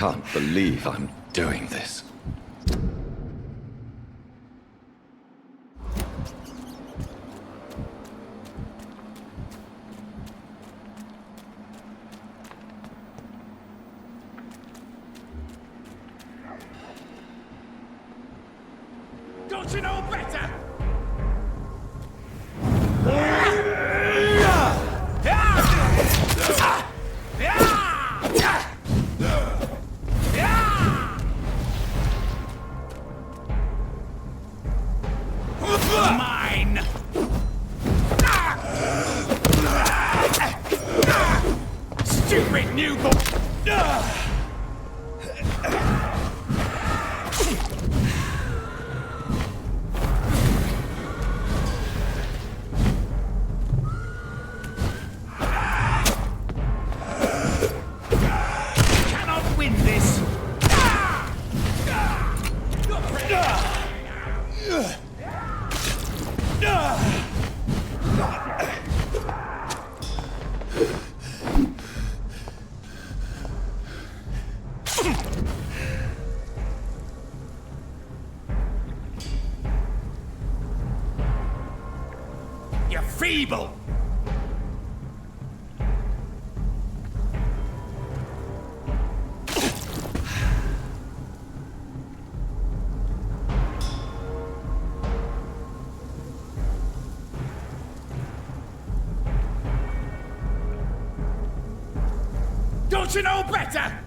can't believe I'm doing this. Don't you know better? Mine! Stupid newborn! Cannot win this! You're feeble! Don't you know better?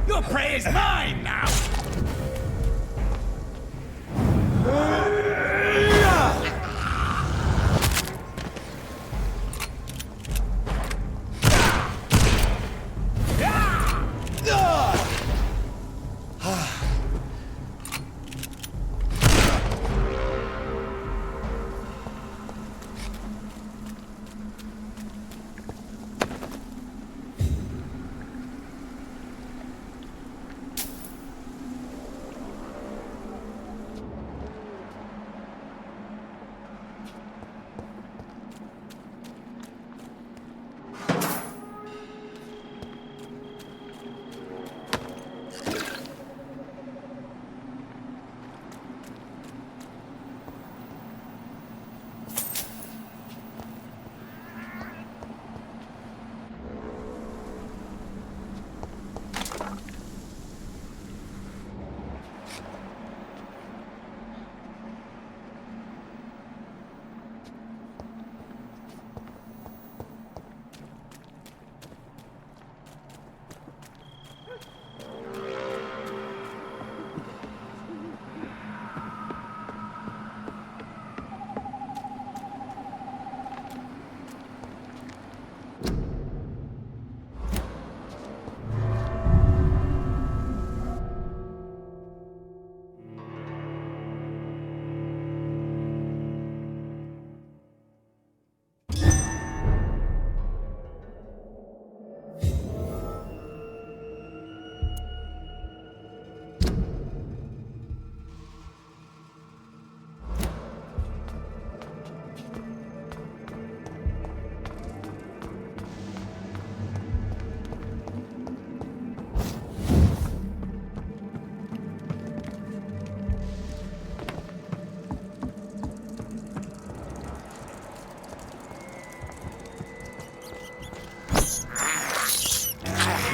Your prey is mine now!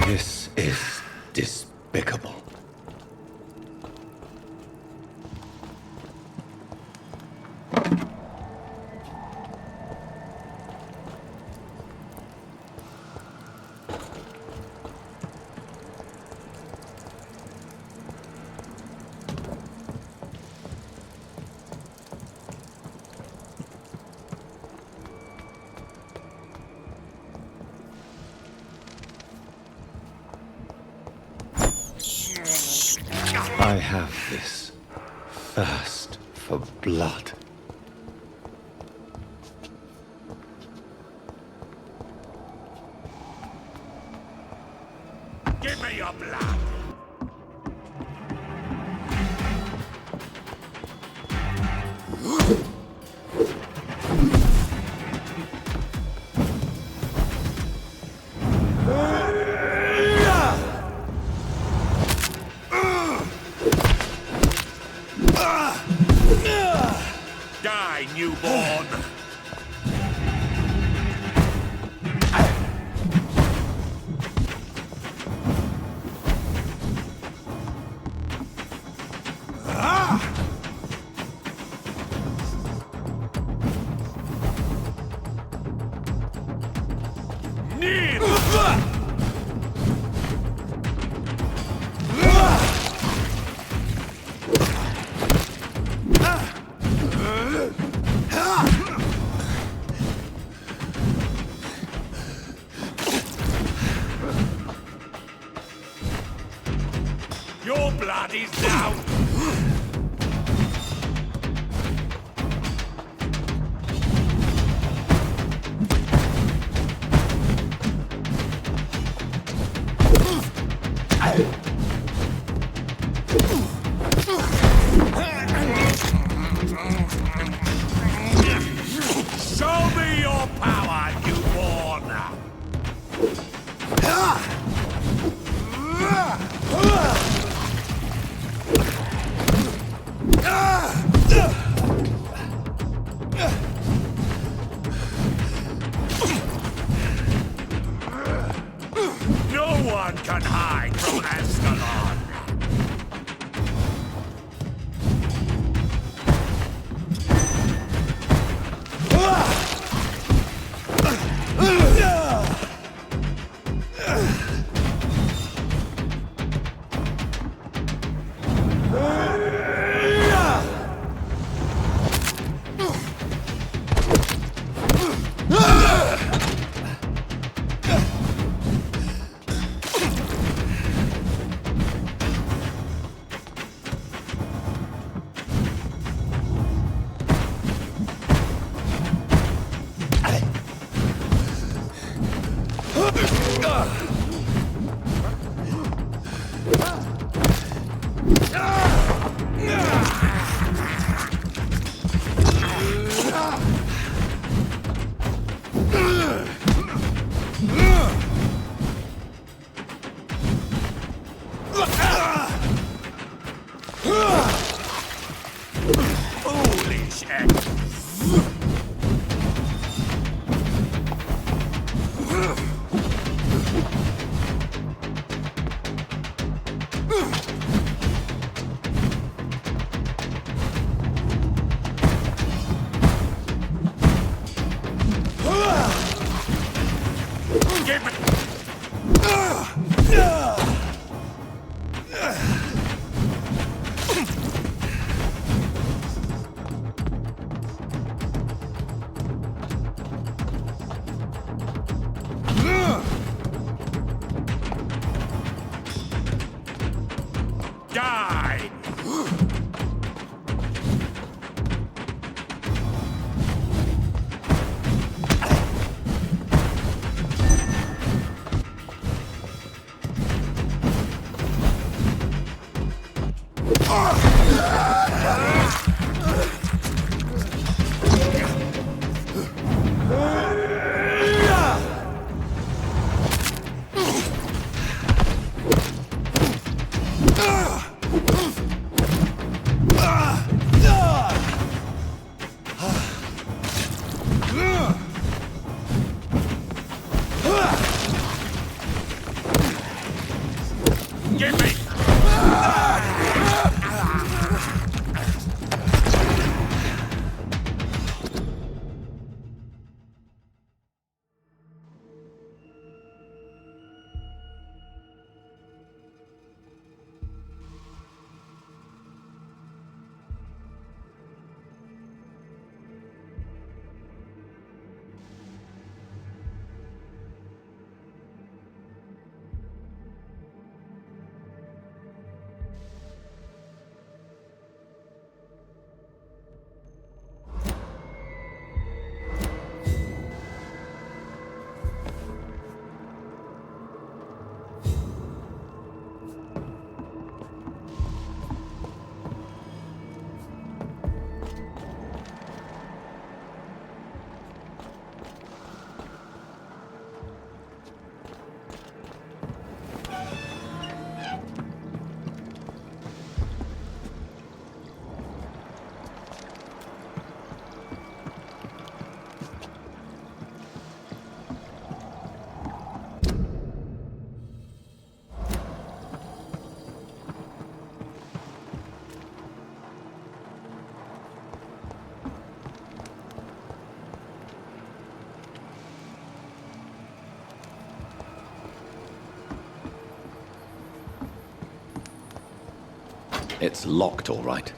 This is despicable. I have this thirst for blood. me your blood! Die, newborn! Your blood is now... Show me your power, newborn! No one can hide from Ascalon! Foolish act. Give it. Die! Give me! It's locked, all right.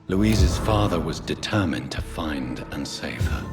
Louise's father was determined to find and save her.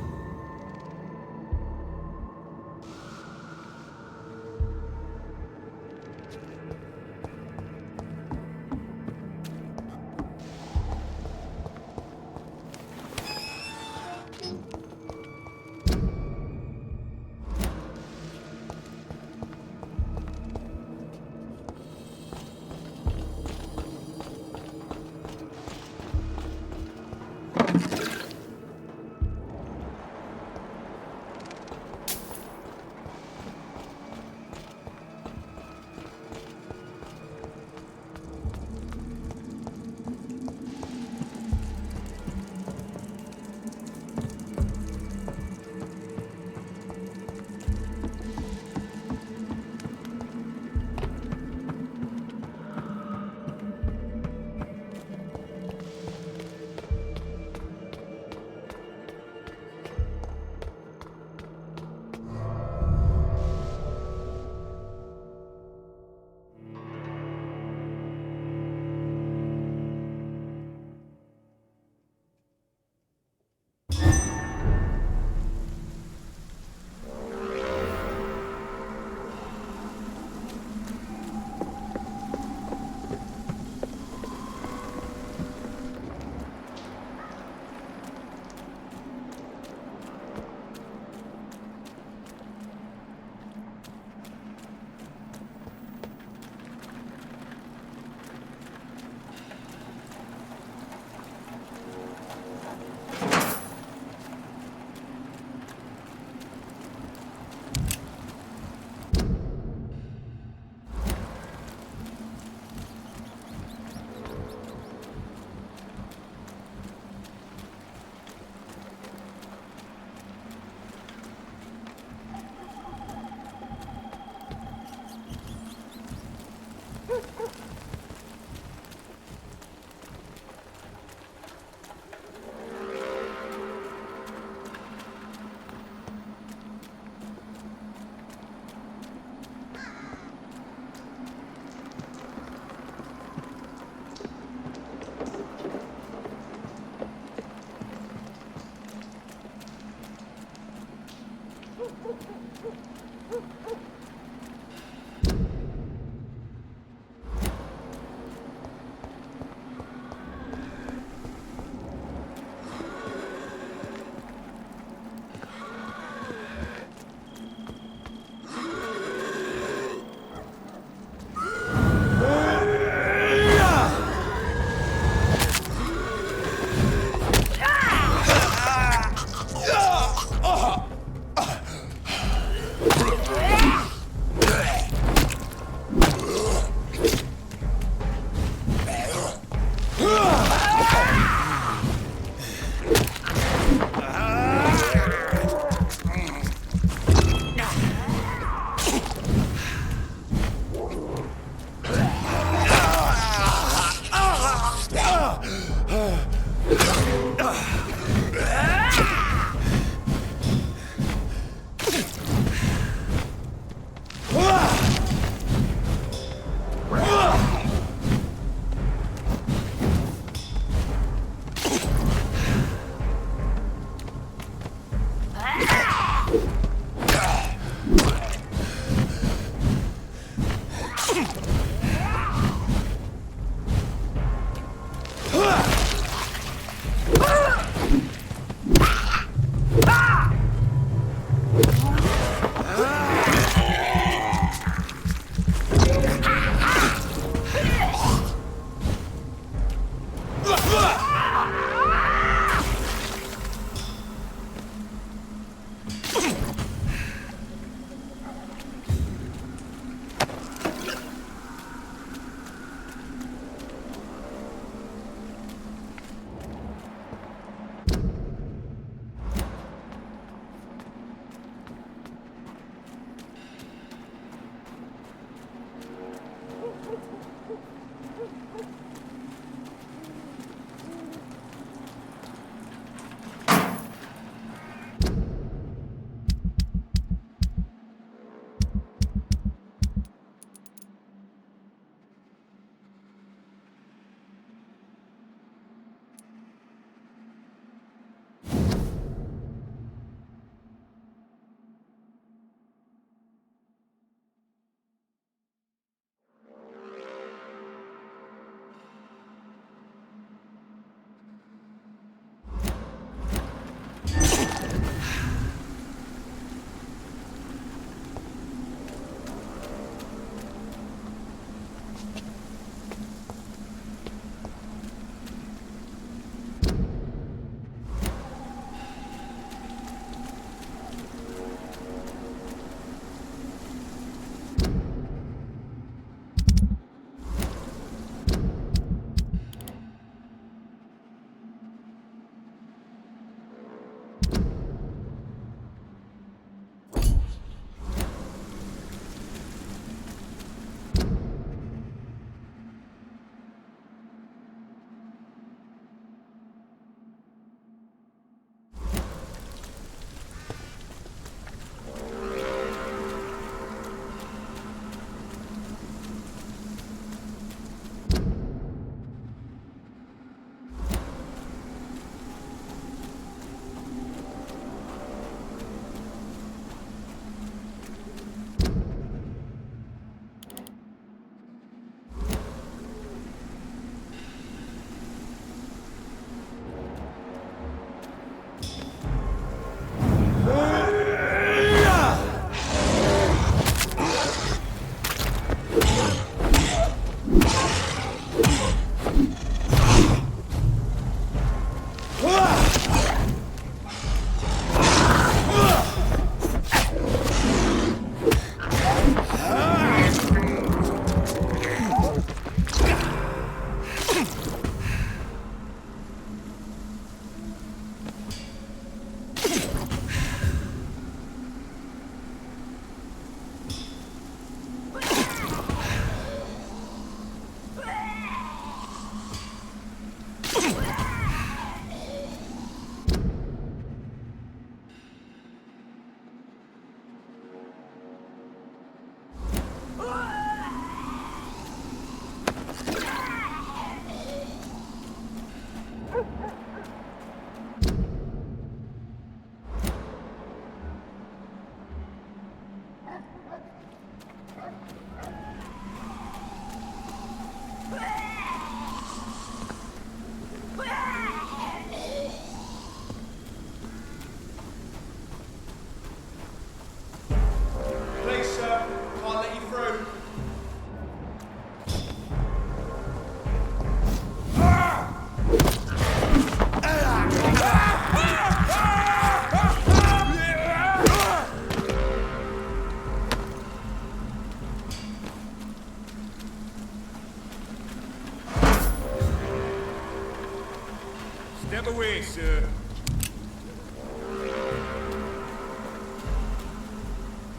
Step away, sir.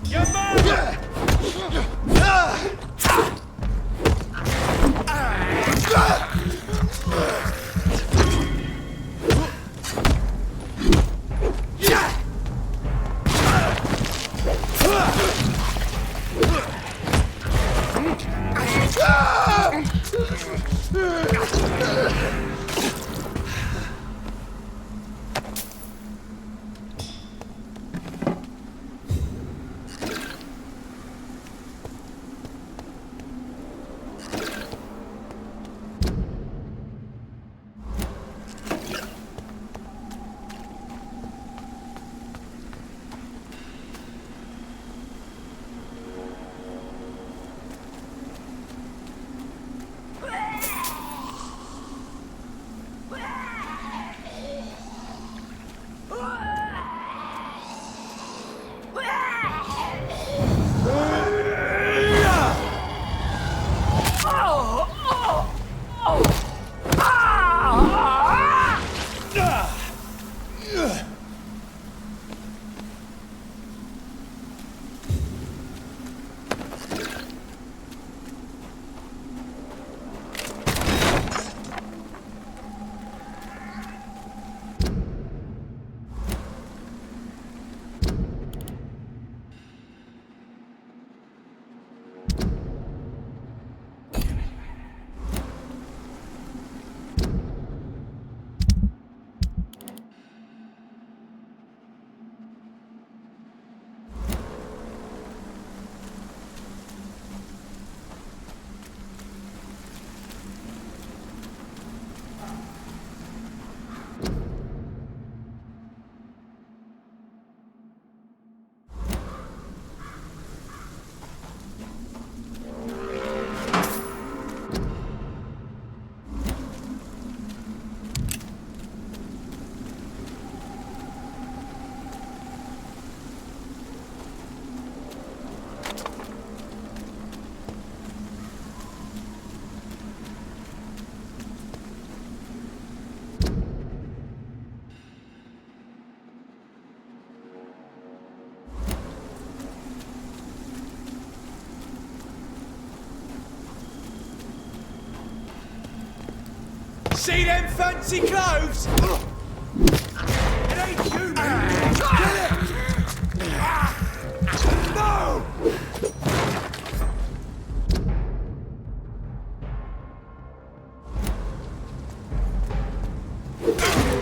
Your mother! See them fancy clothes? It ain't you, man. Get it! No!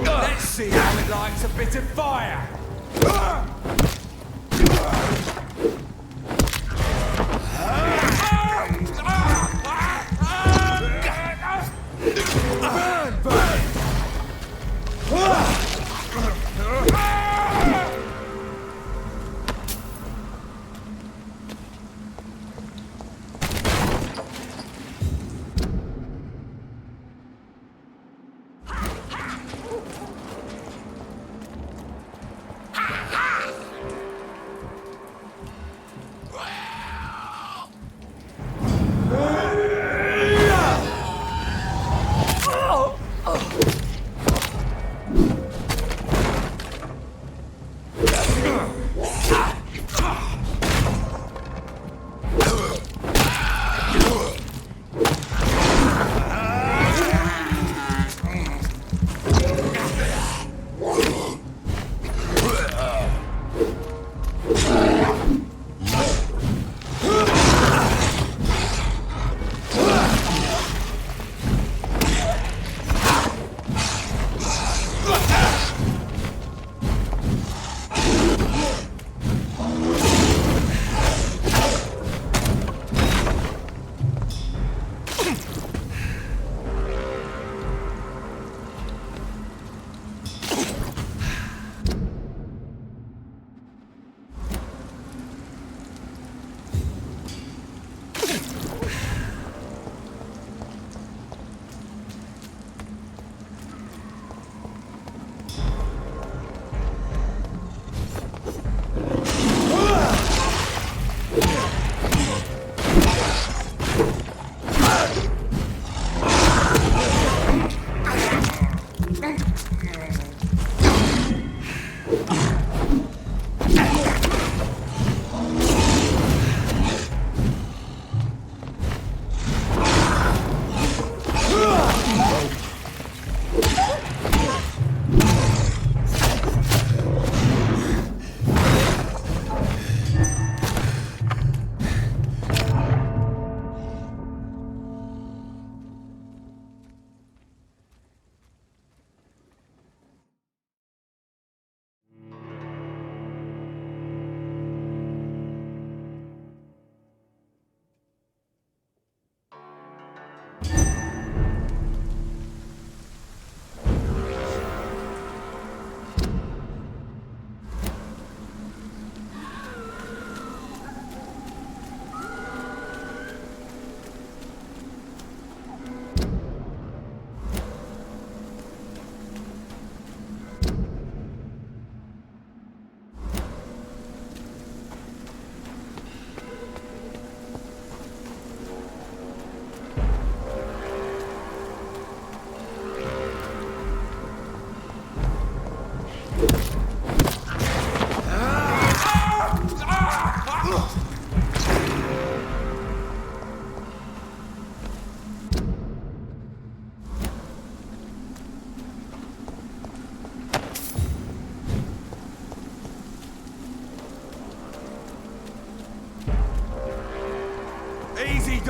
Let's see how it likes a bit of fire.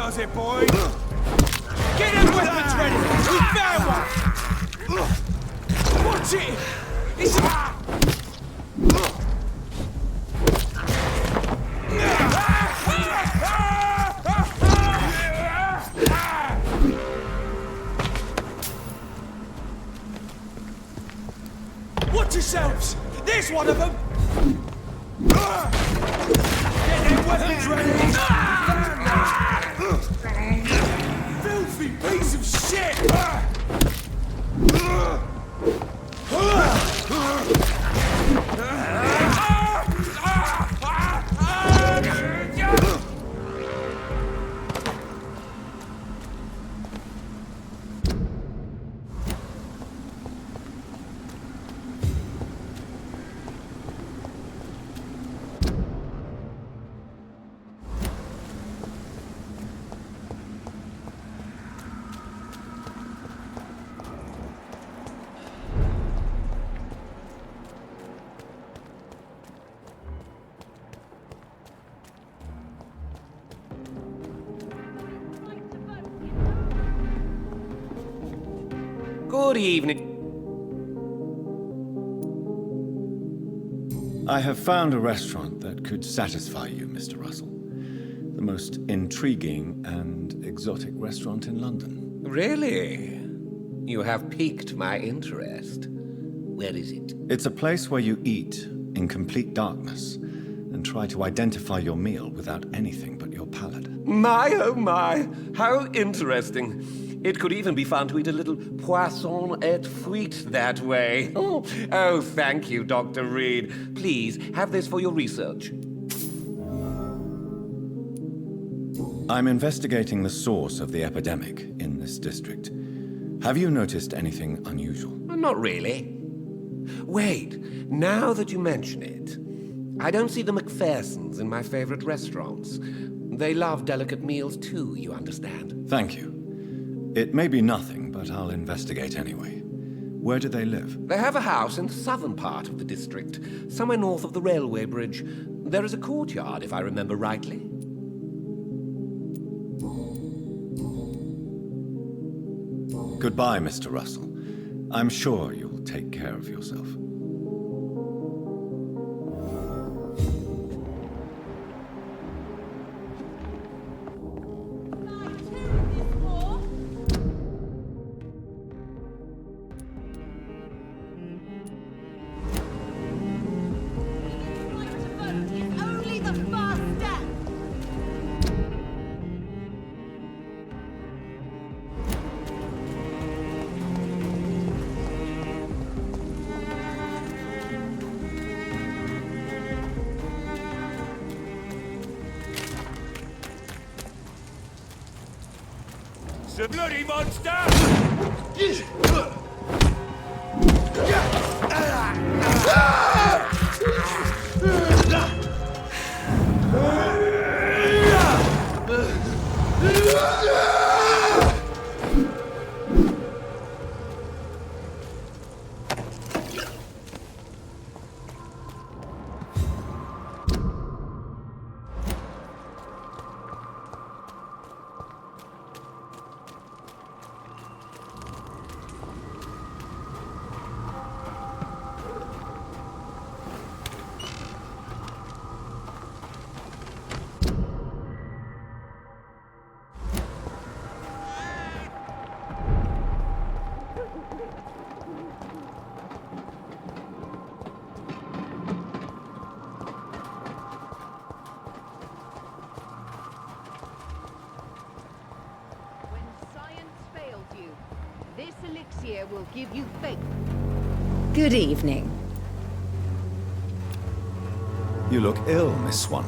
does it, boy! Get them weapons ready! We found one! Watch it! It's... Watch yourselves! There's one of them! Get them weapons ready! Filthy piece of shit! Good evening. I have found a restaurant that could satisfy you, Mr. Russell. The most intriguing and exotic restaurant in London. Really? You have piqued my interest. Where is it? It's a place where you eat in complete darkness and try to identify your meal without anything but your palate. My, oh my, how interesting. It could even be fun to eat a little poisson et fruits that way. Oh, thank you, Dr. Reed. Please, have this for your research. I'm investigating the source of the epidemic in this district. Have you noticed anything unusual? Not really. Wait, now that you mention it, I don't see the McPhersons in my favorite restaurants. They love delicate meals too, you understand. Thank you. It may be nothing, but I'll investigate anyway. Where do they live? They have a house in the southern part of the district, somewhere north of the railway bridge. There is a courtyard, if I remember rightly. Goodbye, Mr. Russell. I'm sure you'll take care of yourself. It's a bloody monster! Will give you faith. Good evening. You look ill, Miss Swan.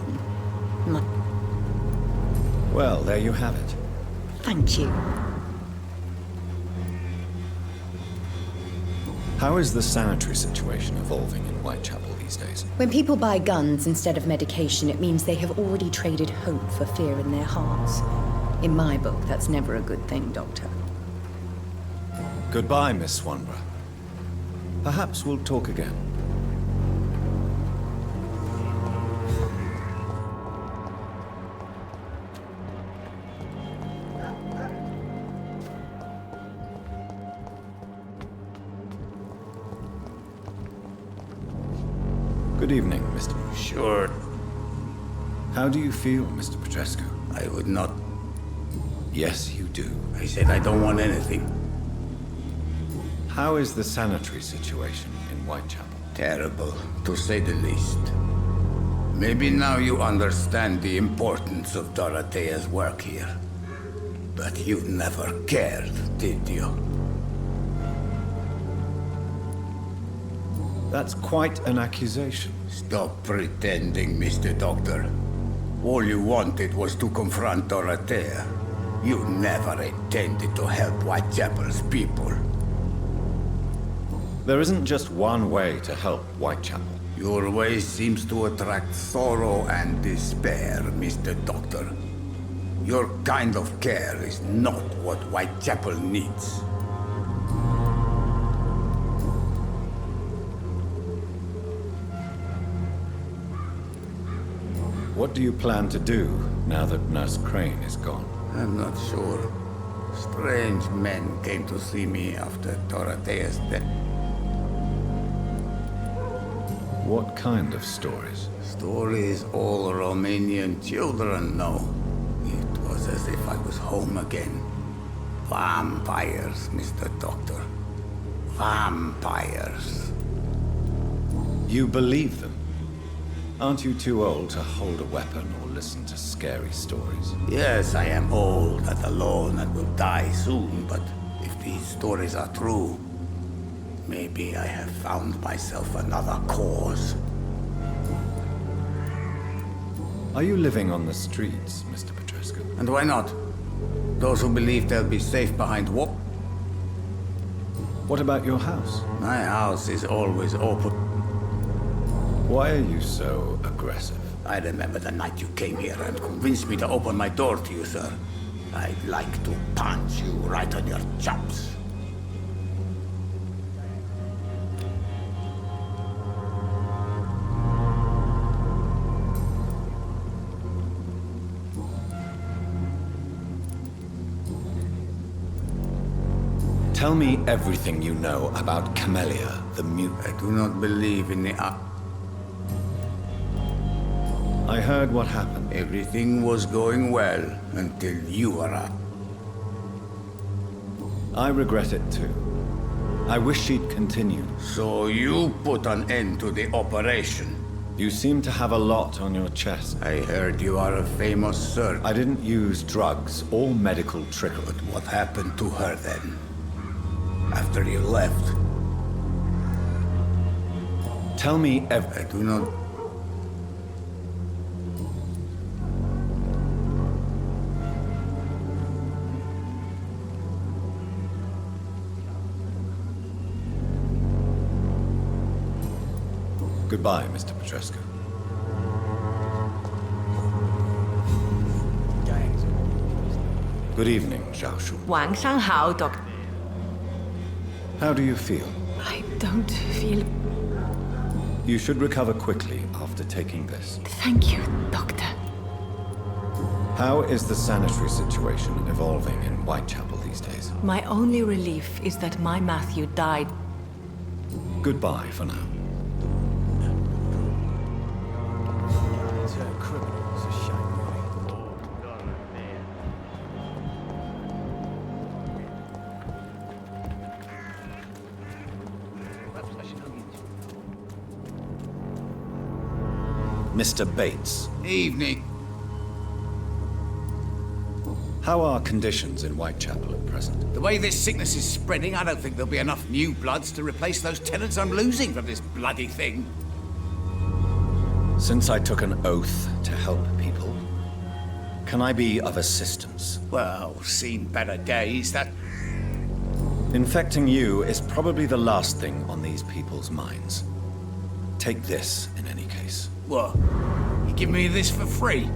Well, there you have it. Thank you. How is the sanitary situation evolving in Whitechapel these days? When people buy guns instead of medication, it means they have already traded hope for fear in their hearts. In my book, that's never a good thing, Doctor. Goodbye, Miss Swanborough. Perhaps we'll talk again. Good evening, Mr. Sure, How do you feel, Mr. Petrescu? I would not. Yes, you do. I said I don't want anything. How is the sanitary situation in Whitechapel? Terrible, to say the least. Maybe now you understand the importance of Dorothea's work here. But you never cared, did you? That's quite an accusation. Stop pretending, Mr. Doctor. All you wanted was to confront Dorothea. You never intended to help Whitechapel's people. There isn't just one way to help Whitechapel. Your way seems to attract sorrow and despair, Mr. Doctor. Your kind of care is not what Whitechapel needs. What do you plan to do now that Nurse Crane is gone? I'm not sure. Strange men came to see me after Dorothea's death. What kind of stories? Stories all Romanian children know. It was as if I was home again. Vampires, Mr. Doctor. Vampires. You believe them? Aren't you too old to hold a weapon or listen to scary stories? Yes, I am old and alone and will die soon, but if these stories are true, maybe I have found myself another cause. Are you living on the streets, Mr. Petrescu? And why not? Those who believe they'll be safe behind what? What about your house? My house is always open. Why are you so aggressive? I remember the night you came here and convinced me to open my door to you, sir. I'd like to punch you right on your chops. Tell me everything you know about Camellia, the mute. I do not believe in the... I heard what happened. Everything was going well until you arrived. I regret it too. I wish she'd continued. So you put an end to the operation. You seem to have a lot on your chest. I heard you are a famous surgeon. I didn't use drugs or medical trickery. But what happened to her then? After you left? Tell me I do not... Goodbye, Mr. Petrescu. Good evening, Zhao Shu. 晚上好, Doctor. How do you feel? I don't feel... You should recover quickly after taking this. Thank you, Doctor. How is the sanitary situation evolving in Whitechapel these days? My only relief is that my Matthew died. Goodbye for now. Mr. Bates. Evening. How are conditions in Whitechapel at present? The way this sickness is spreading, I don't think there'll be enough new bloods to replace those tenants I'm losing from this bloody thing. Since I took an oath to help people, can I be of assistance? Well, seen better days, that... Infecting you is probably the last thing on these people's minds. Take this, in any case. What? You give me this for free?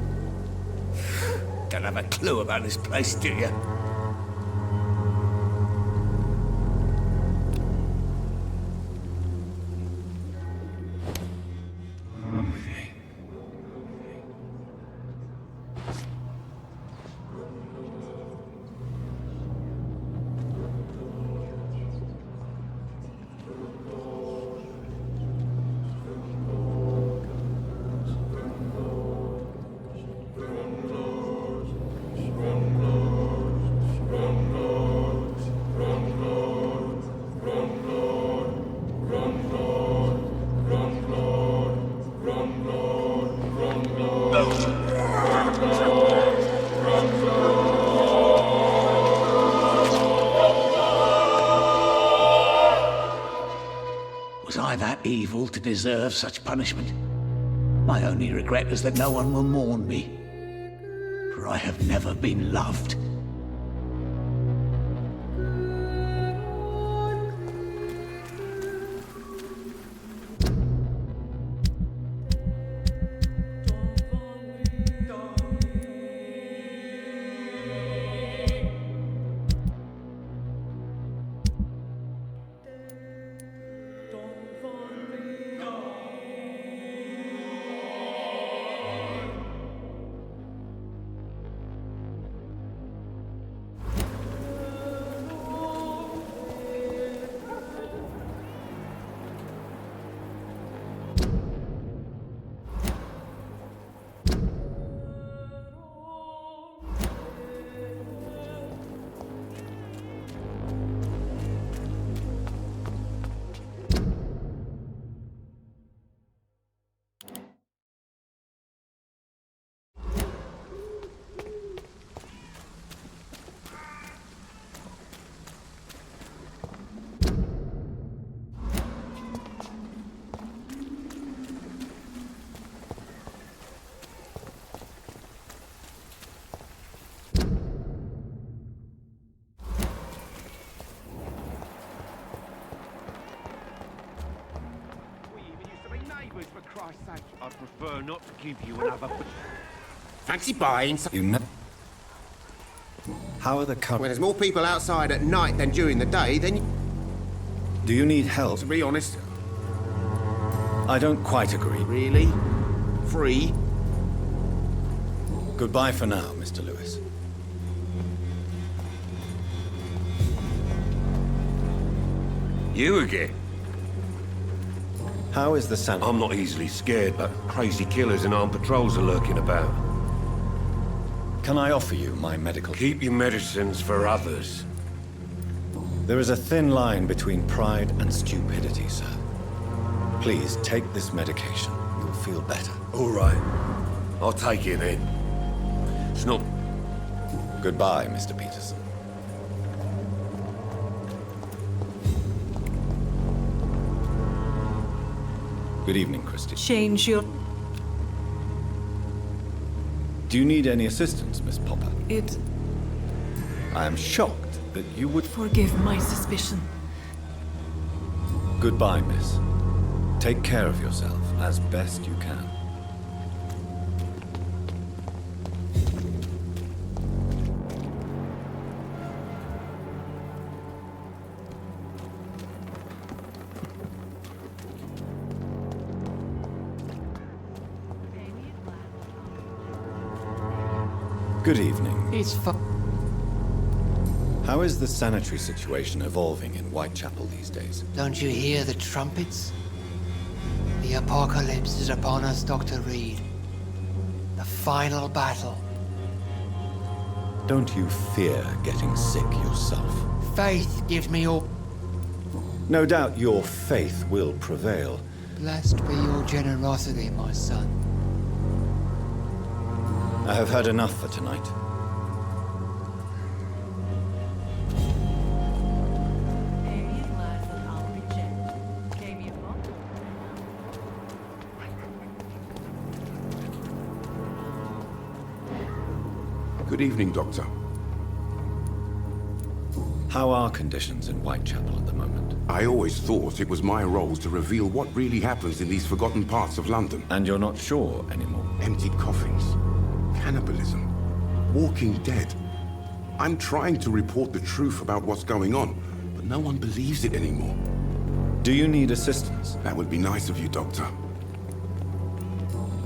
Don't have a clue about this place, do you? that evil to deserve such punishment? My only regret is that no one will mourn me, for I have never been loved. For Christ's sake, I'd prefer not to give you another... Fancy buying some... You know... How are the When there's more people outside at night than during the day, then... Do you need help? To be honest... I don't quite agree. Really? Free? Goodbye for now, Mr. Lewis. You again? How is the sand? I'm not easily scared, but crazy killers and armed patrols are lurking about. Can I offer you my medical... Keep your medicines for others. There is a thin line between pride and stupidity, sir. Please, take this medication. You'll feel better. All right. I'll take it then. It's not... Goodbye, Mr. Peterson. Good evening, Christy. Change your... Do you need any assistance, Miss Popper? It... I am shocked that you would... Forgive my suspicion. Goodbye, miss. Take care of yourself as best you can. Good evening. It's How is the sanitary situation evolving in Whitechapel these days? Don't you hear the trumpets? The apocalypse is upon us, Dr. Reed. The final battle. Don't you fear getting sick yourself? Faith gives me all... No doubt your faith will prevail. Blessed be your generosity, my son. I have had enough for tonight. Good evening, Doctor. How are conditions in Whitechapel at the moment? I always thought it was my role to reveal what really happens in these forgotten parts of London. And you're not sure anymore? Emptied coffins, cannibalism, walking dead. I'm trying to report the truth about what's going on, but no one believes it anymore. Do you need assistance? That would be nice of you, Doctor.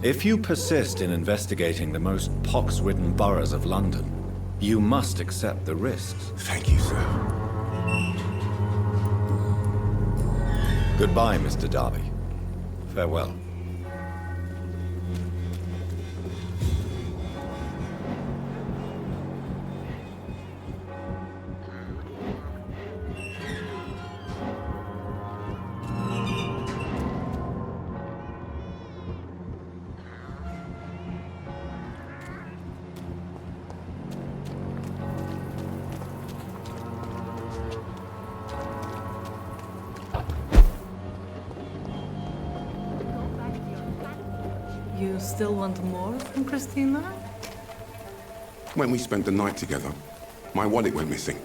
If you persist in investigating the most pox-ridden boroughs of London, you must accept the risks. Thank you, sir. Goodbye, Mr. Darby. Farewell. You still want more from Christina? When we spent the night together, my wallet went missing.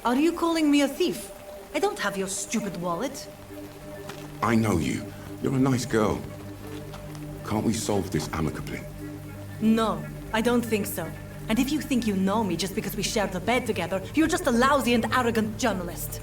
Are you calling me a thief? I don't have your stupid wallet. I know you. You're a nice girl. Can't we solve this amicably? No, I don't think so. And if you think you know me just because we share the bed together, you're just a lousy and arrogant journalist.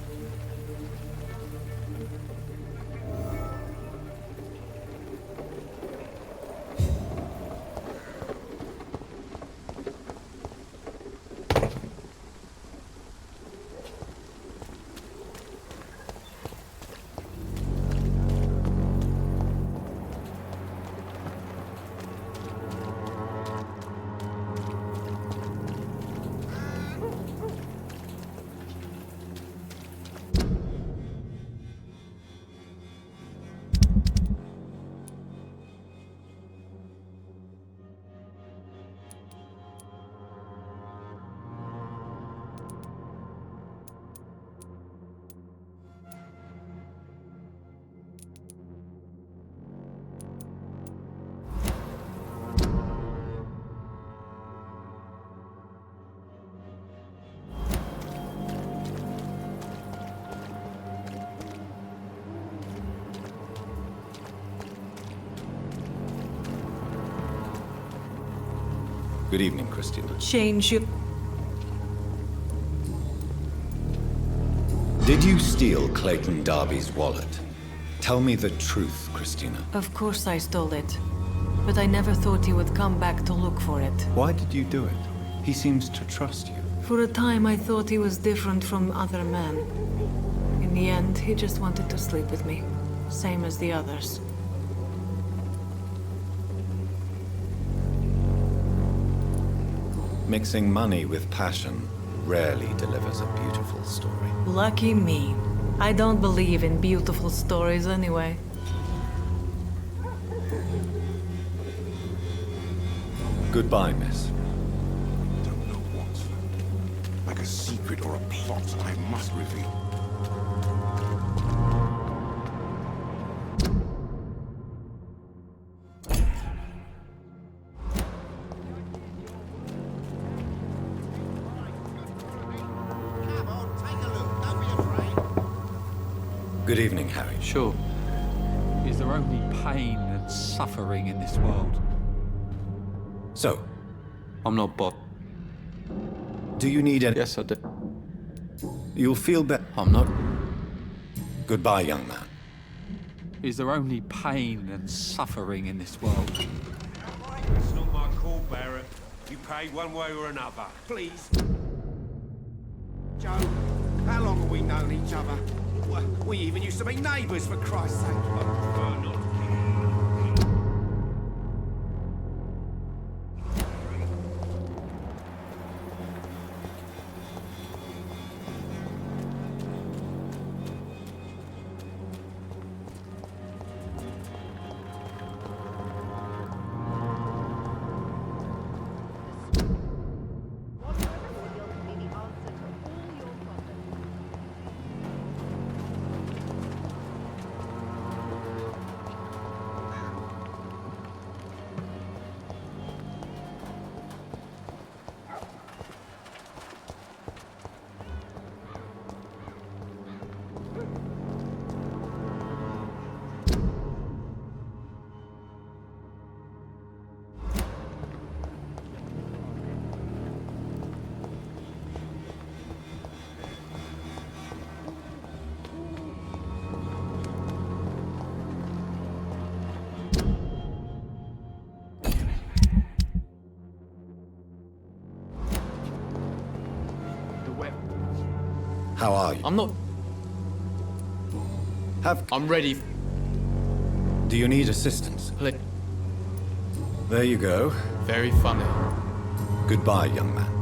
Good evening, Christina. Change you. Did you steal Clayton Darby's wallet? Tell me the truth, Christina. Of course I stole it. But I never thought he would come back to look for it. Why did you do it? He seems to trust you. For a time I thought he was different from other men. In the end, he just wanted to sleep with me. Same as the others. Mixing money with passion rarely delivers a beautiful story. Lucky me. I don't believe in beautiful stories anyway. Goodbye, miss. Don't know what. Like a secret or a plot I must reveal. Good evening, Harry. Sure. Is there only pain and suffering in this world? So, I'm not bothered. do you need any... Yes, I do. You'll feel better. I'm not. Goodbye, young man. Is there only pain and suffering in this world? It's not my call, Barrett. You pay one way or another. Please. Joe, how long have we known each other? We even used to be neighbours, for Christ's sake. I prefer not. How are you? I'm not. I'm ready. Do you need assistance? There you go. Very funny. Goodbye, young man.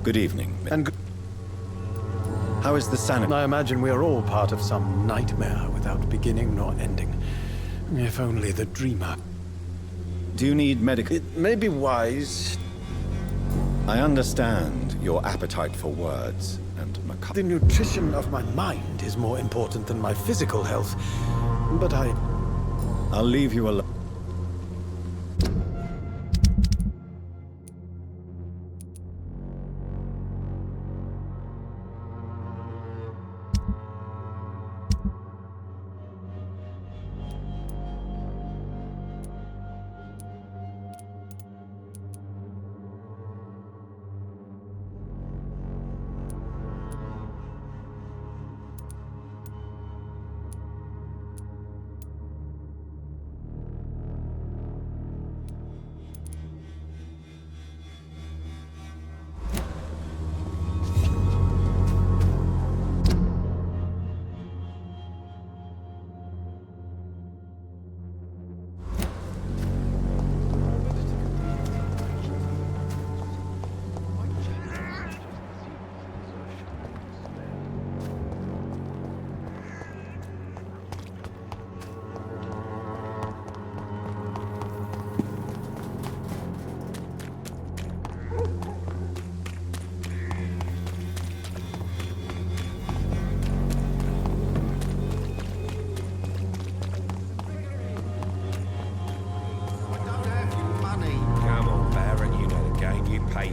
Good evening. And how is the sanity? I imagine we are all part of some nightmare without beginning nor ending. If only the dreamer. Do you need medical? It may be wise. I understand your appetite for words and The nutrition of my mind is more important than my physical health. But I'll leave you alone.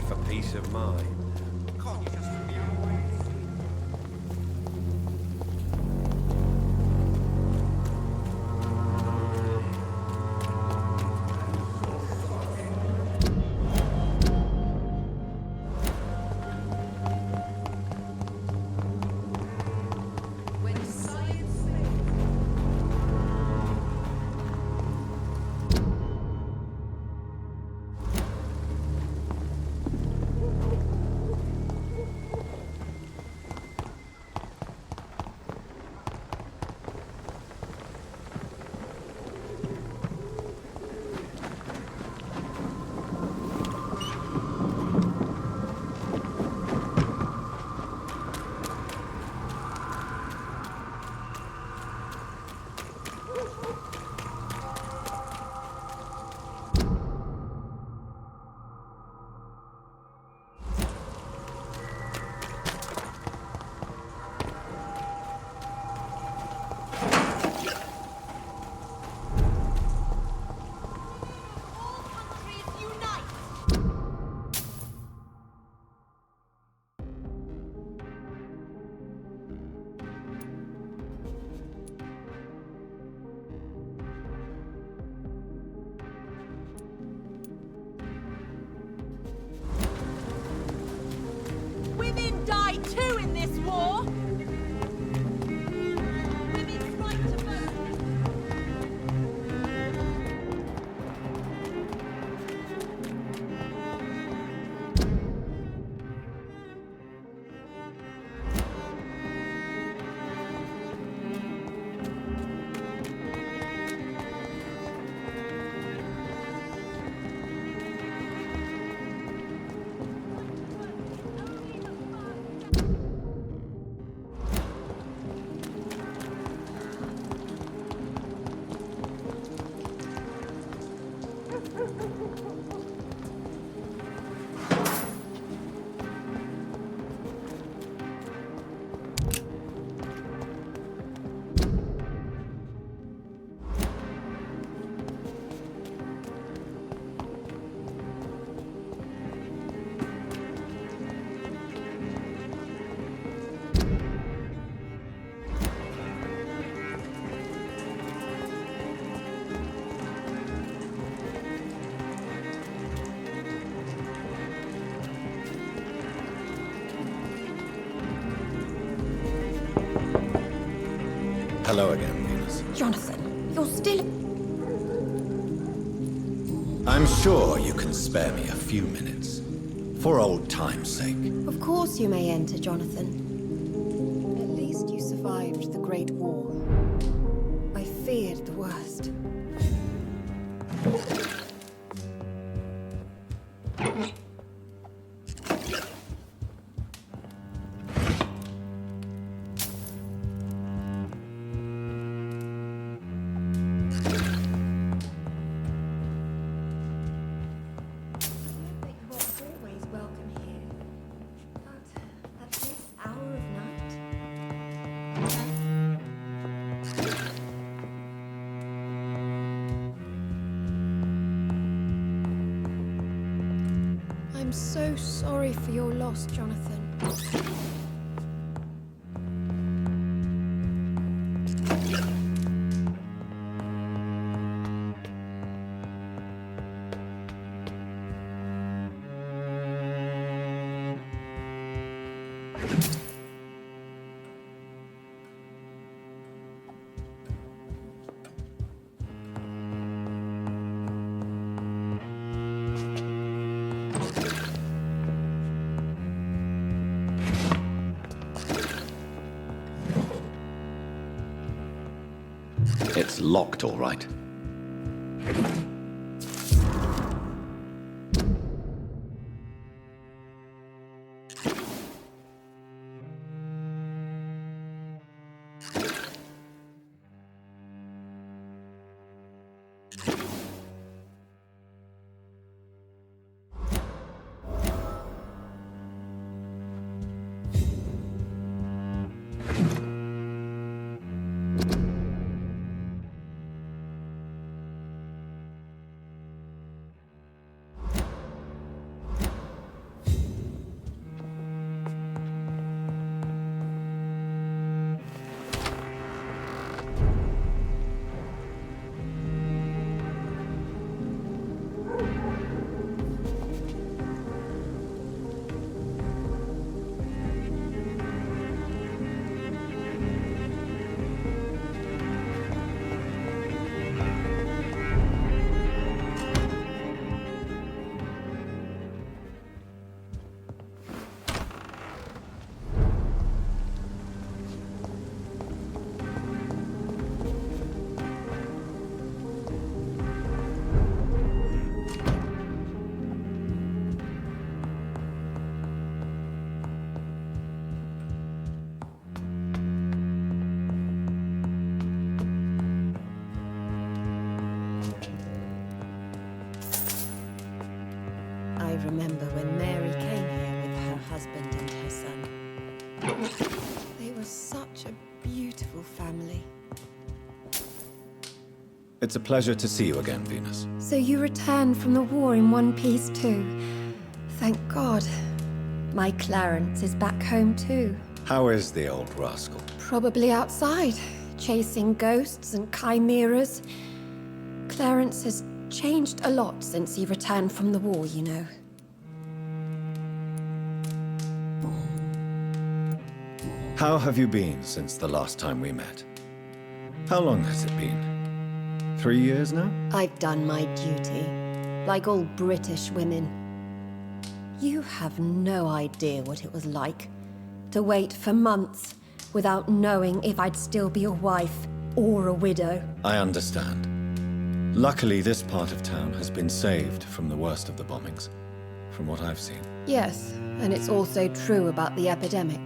For peace of mind. Women die too in this war! Women's right to vote! Hello again, Venus. Jonathan, you're still... I'm sure you can spare me a few minutes. For old time's sake. Of course you may enter, Jonathan. At least you survived the Great War. I feared the worst. I'm so sorry for your loss, Jonathan. It's locked, all right. I remember when Mary came here with her husband and her son. They were such a beautiful family. It's a pleasure to see you again, Venus. So you returned from the war in one piece too. Thank God. My Clarence is back home too. How is the old rascal? Probably outside, chasing ghosts and chimeras. Clarence has changed a lot since he returned from the war, you know. How have you been since the last time we met? How long has it been? 3 years now? I've done my duty, like all British women. You have no idea what it was like to wait for months without knowing if I'd still be a wife or a widow. I understand. Luckily, this part of town has been saved from the worst of the bombings, from what I've seen. Yes, and it's also true about the epidemic.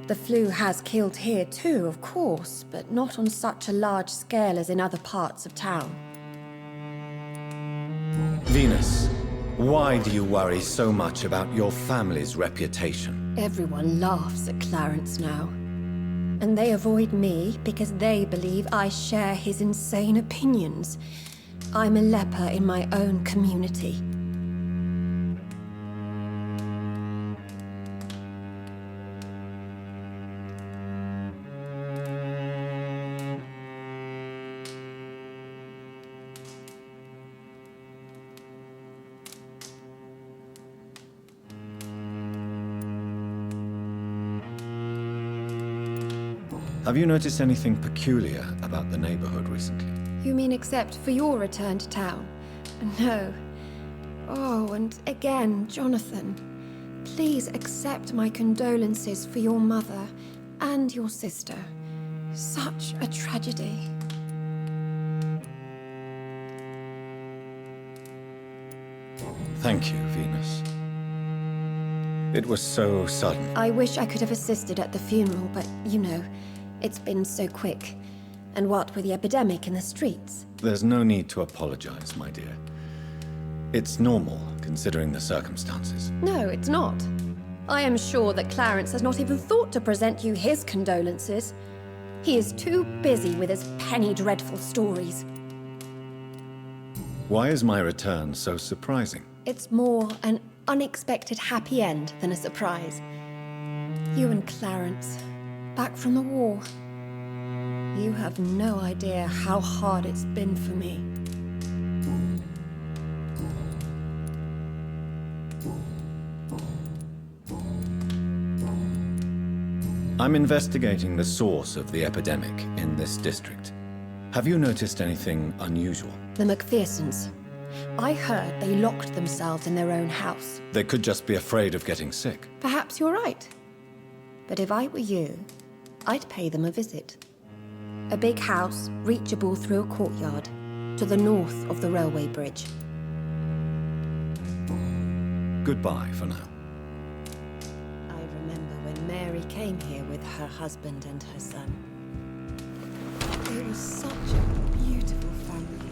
The flu has killed here too, of course, but not on such a large scale as in other parts of town. Venus, why do you worry so much about your family's reputation? Everyone laughs at Clarence now. And they avoid me because they believe I share his insane opinions. I'm a leper in my own community. Have you noticed anything peculiar about the neighborhood recently? You mean except for your return to town? No. Oh, and again, Jonathan. Please accept my condolences for your mother and your sister. Such a tragedy. Thank you, Venus. It was so sudden. I wish I could have assisted at the funeral, but you know, it's been so quick. And what with the epidemic in the streets? There's no need to apologize, my dear. It's normal, considering the circumstances. No, it's not. I am sure that Clarence has not even thought to present you his condolences. He is too busy with his penny dreadful stories. Why is my return so surprising? It's more an unexpected happy end than a surprise. You and Clarence, back from the war. You have no idea how hard it's been for me. I'm investigating the source of the epidemic in this district. Have you noticed anything unusual? The McPhersons. I heard they locked themselves in their own house. They could just be afraid of getting sick. Perhaps you're right. But if I were you, I'd pay them a visit. A big house, reachable through a courtyard, to the north of the railway bridge. Goodbye for now. I remember when Mary came here with her husband and her son. They were such a beautiful family.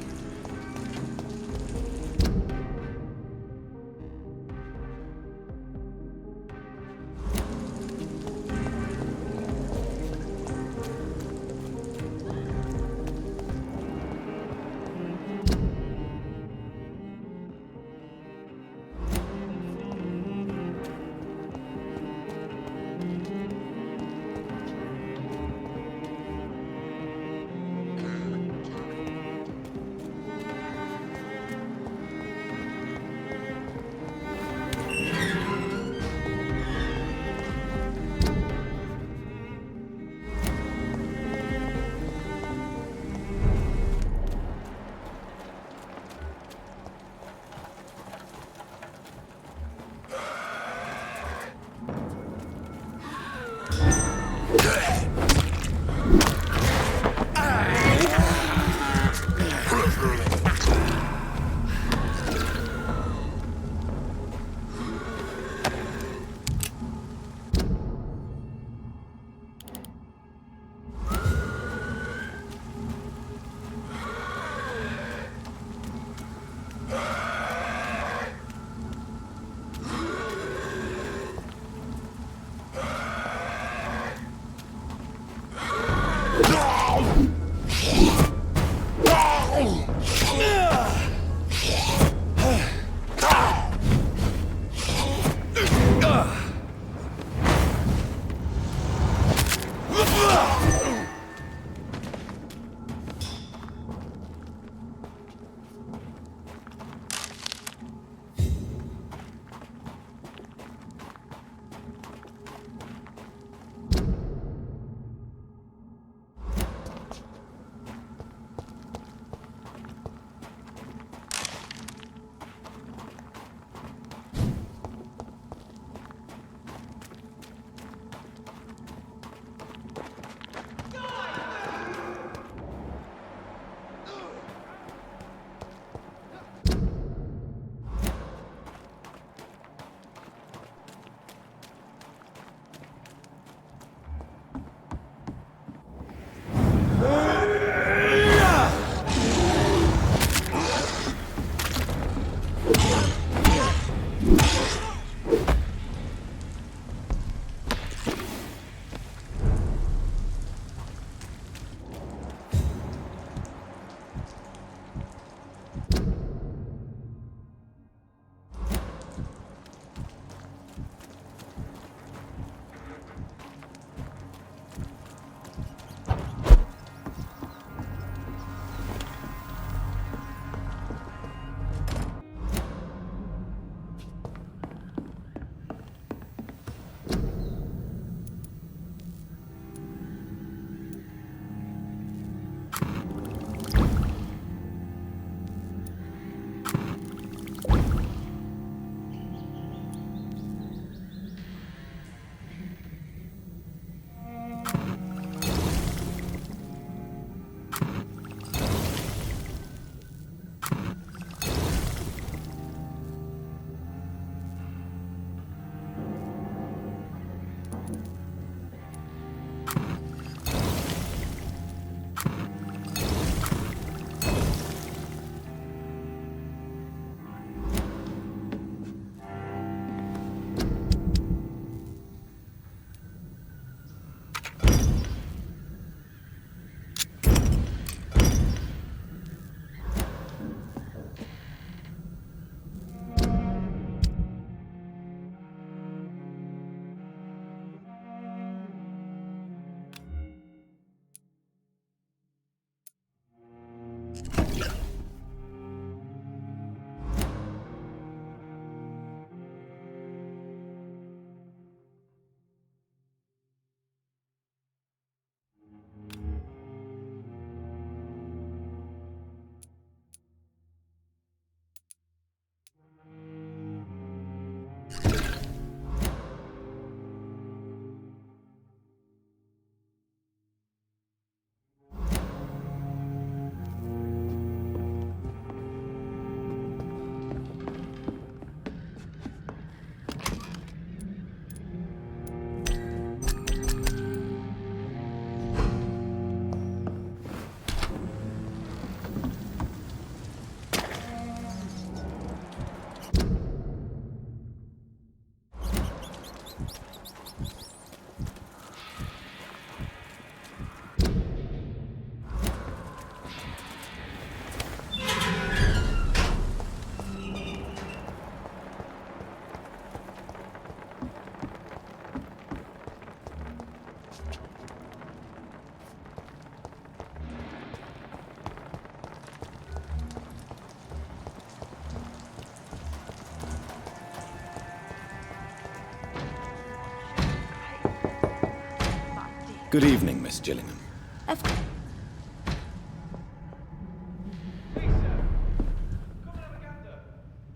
Good evening, Miss Gillingham.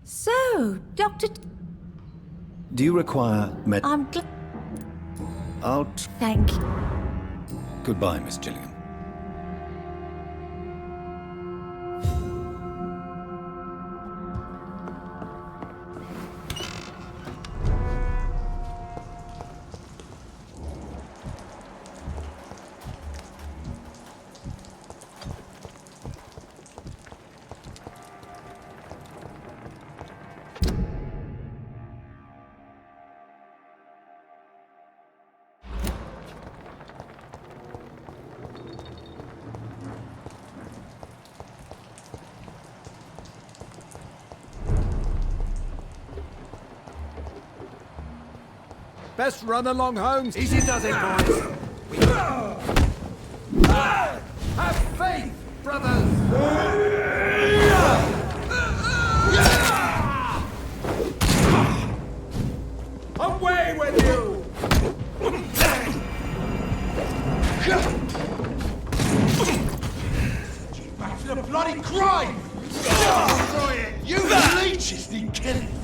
So, Dr. Do you require I'm I'll... Thank you. Goodbye, Miss Gillingham. Best run along, Holmes. Easy does it, boys. Have faith, brothers. Away with you! Back to the bloody crime! You leeches didn't kill him!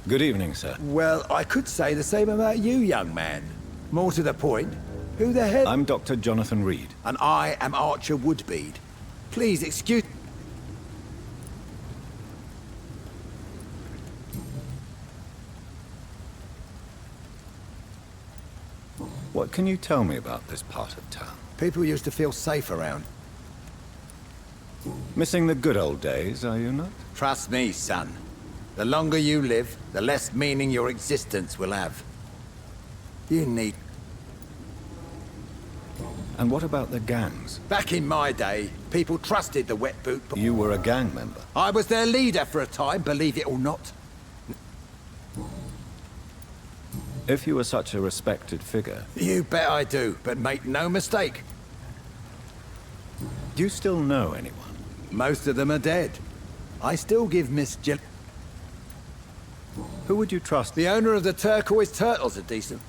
Good evening, sir. Well, I could say the same about you, young man. More to the point, who the hell— I'm Dr. Jonathan Reed. And I am Archer Woodbead. Please excuse— What can you tell me about this part of town? People used to feel safe around. Missing the good old days, are you not? Trust me, son. The longer you live, the less meaning your existence will have. You need— And what about the gangs? Back in my day, people trusted the wet boot— You were a gang member? I was their leader for a time, believe it or not. If you were such a respected figure... You bet I do, but make no mistake. Do you still know anyone? Most of them are dead. I still give Miss Jill— Who would you trust? The owner of the turquoise turtles are decent.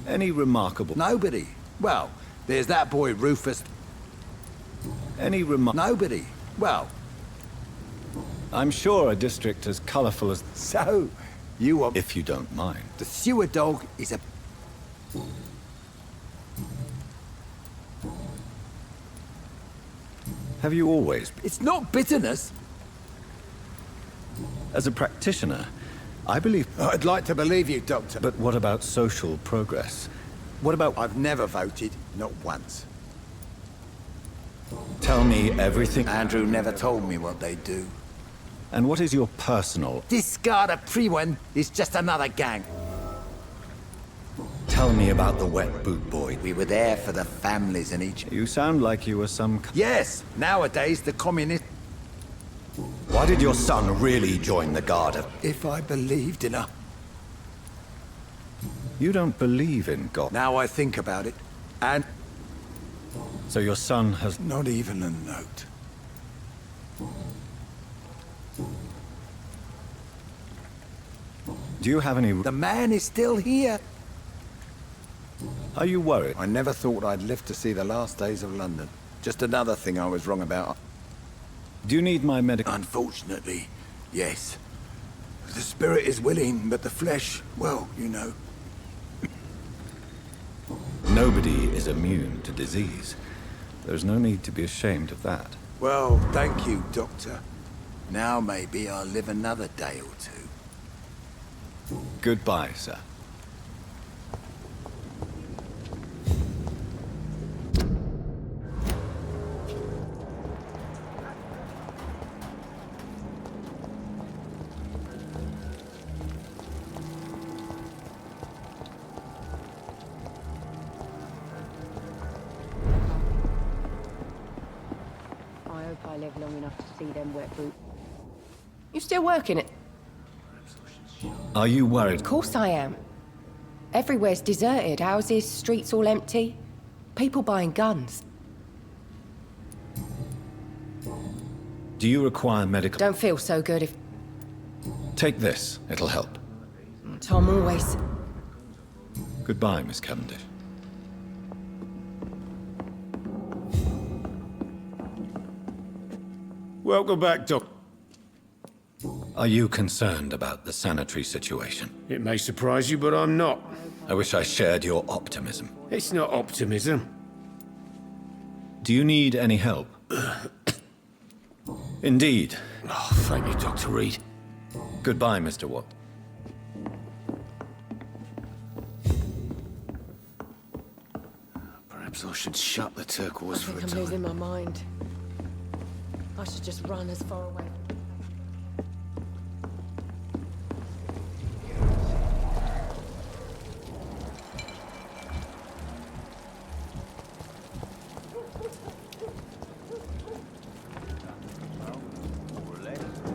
Any remarkable... Nobody. Well, there's that boy Rufus. Any Nobody. Well... I'm sure a district as colourful as... So, you are... If you don't mind. The sewer dog is a... Have you always... It's not bitterness. As a practitioner, I believe... I'd like to believe you, Doctor. But what about social progress? What about... I've never voted, not once. Tell me everything... Andrew never told me what they do. And what is your personal... Discard a pre-one is just another gang. Tell me about the wet boot boy. We were there for the families and each... You sound like you were some... Yes, nowadays the communist... Why did your son really join the Guard of... If I believed in a... You don't believe in God. Now I think about it, and... So your son has... Not even a note. Do you have any... The man is still here. Are you worried? I never thought I'd live to see the last days of London. Just another thing I was wrong about. Do you need my medical... Unfortunately, yes. The spirit is willing, but the flesh, well, you know. Nobody is immune to disease. There's no need to be ashamed of that. Well, thank you, Doctor. Now maybe I'll live another day or two. Goodbye, sir. I live long enough to see them wet boot. You still working it? Are you worried? Of course I am. Everywhere's deserted. Houses, streets all empty. People buying guns. Do you require medical... Don't feel so good if... Take this. It'll help. Tom always... Goodbye, Miss Cavendish. Welcome back, Doc. Are you concerned about the sanitary situation? It may surprise you, but I'm not. I wish I shared your optimism. It's not optimism. Do you need any help? Indeed. Oh, thank you, Dr. Reed. Goodbye, Mr. Watt. Perhaps I should shut the turquoise for a I'm time. losing my mind. I should just run as far away.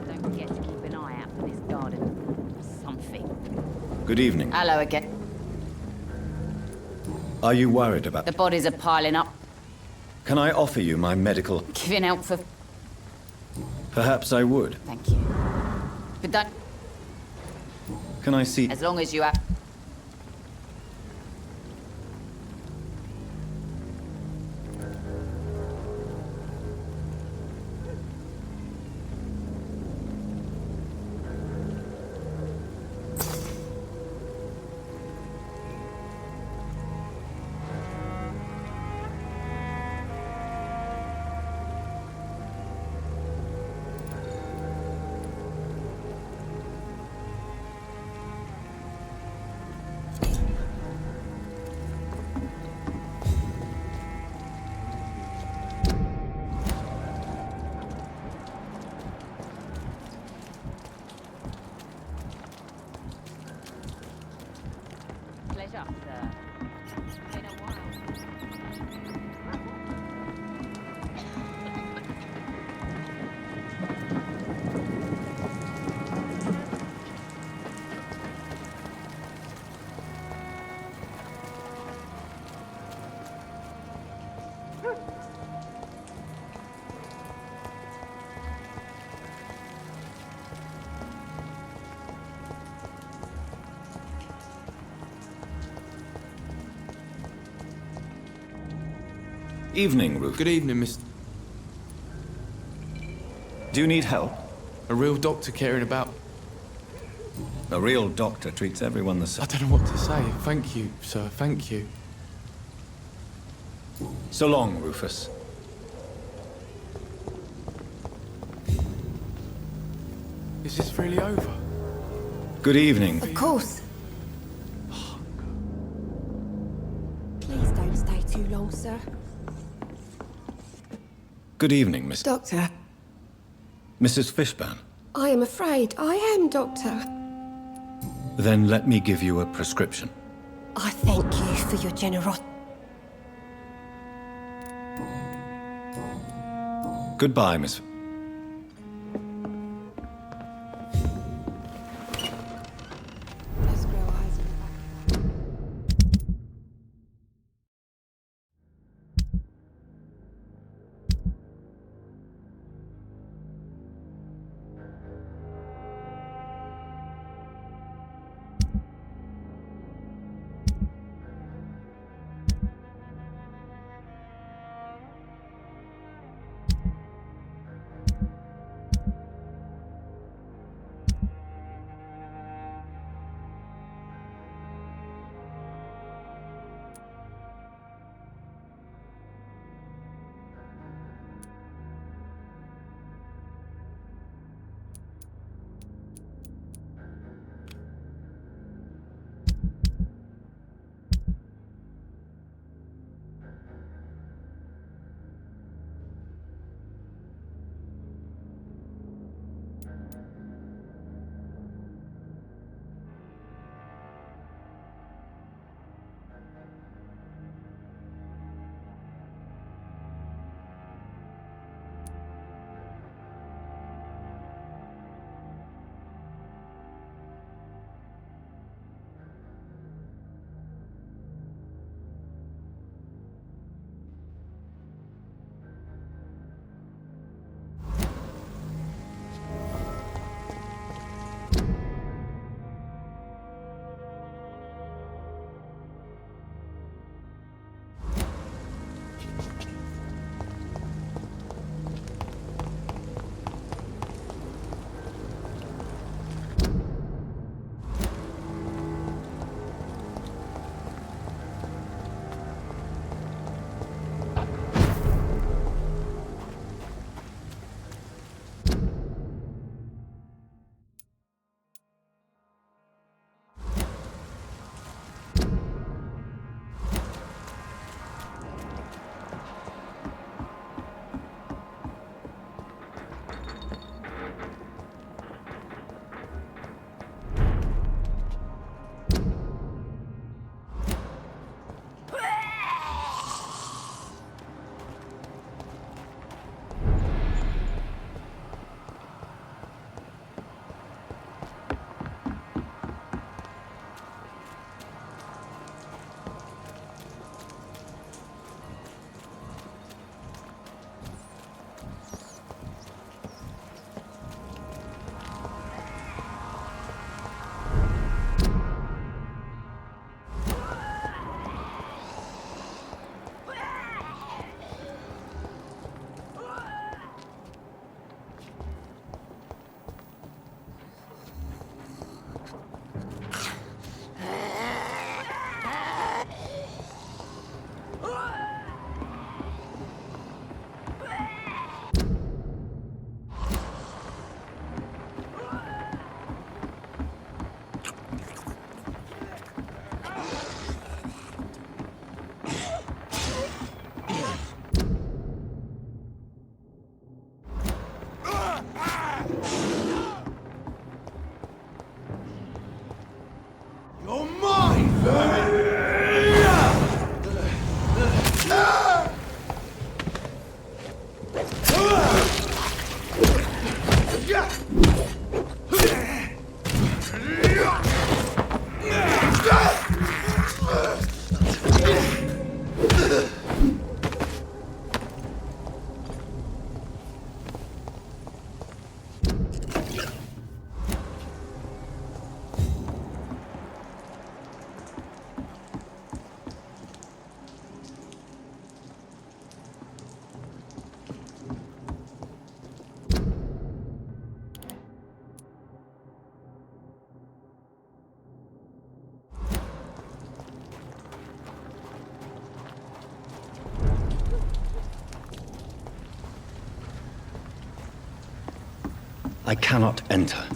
Don't forget to keep an eye out for this garden. Something. Good evening. Hello again. Are you worried about... The bodies are piling up. Can I offer you my medical... Giving out for... Perhaps I would. Thank you. But don't... Can I see... As long as you have... stuff, sir. It's been a while. Evening, Rufus. Good evening, Mr. Do you need help? A real doctor caring about... A real doctor treats everyone the same. I don't know what to say. Thank you, sir. Thank you. So long, Rufus. Is this really over? Good evening. Of course. Please don't stay too long, sir. Good evening, Miss... Doctor, Mrs. Fishburne. I am afraid I am, Doctor. Then let me give you a prescription. I thank you for your generosity. Goodbye, Miss... Let's grow eyes in the back. You're mine, vermin! I cannot enter.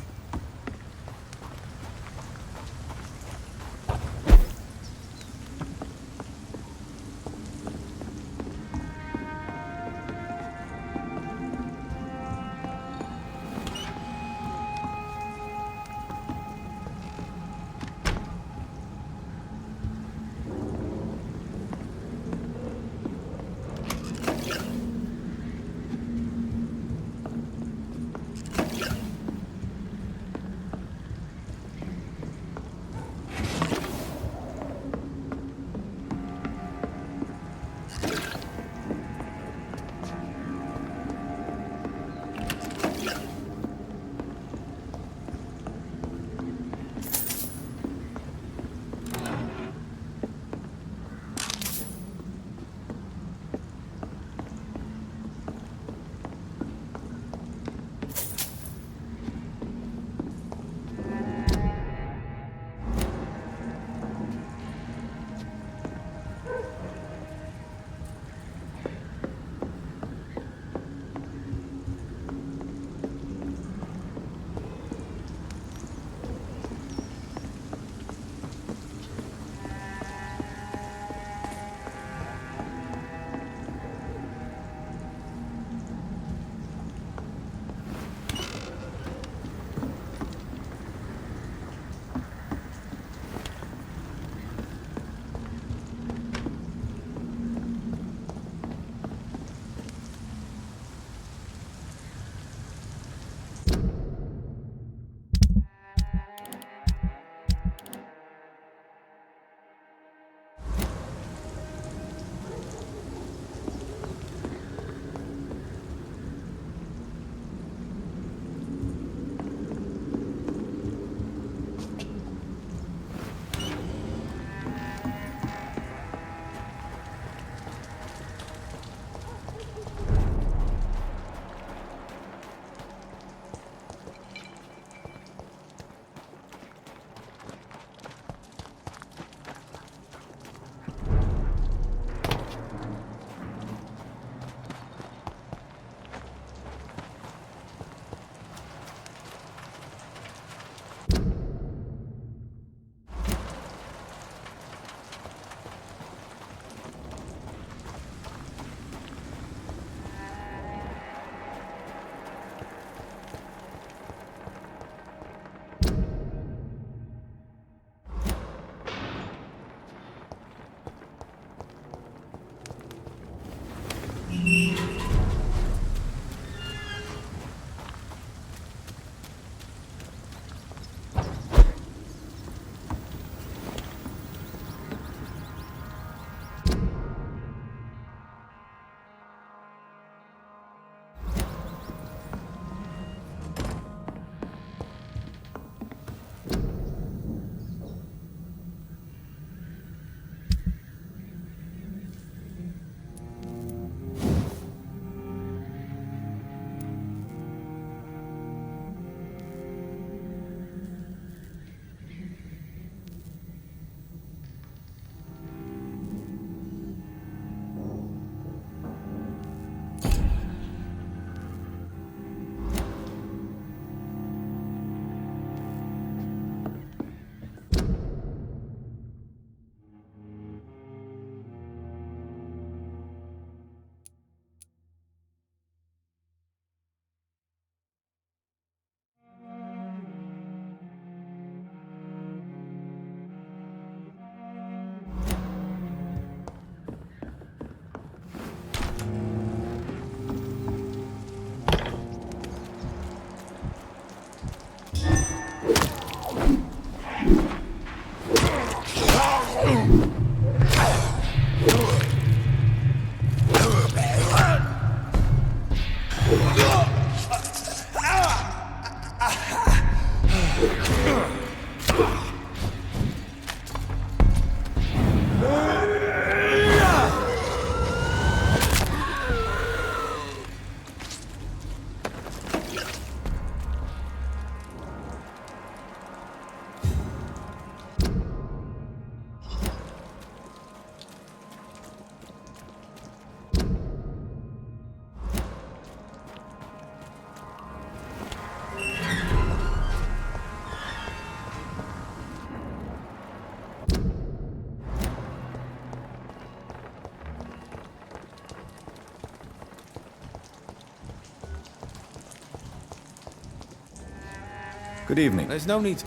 Good evening. There's no need.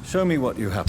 Show me what you have.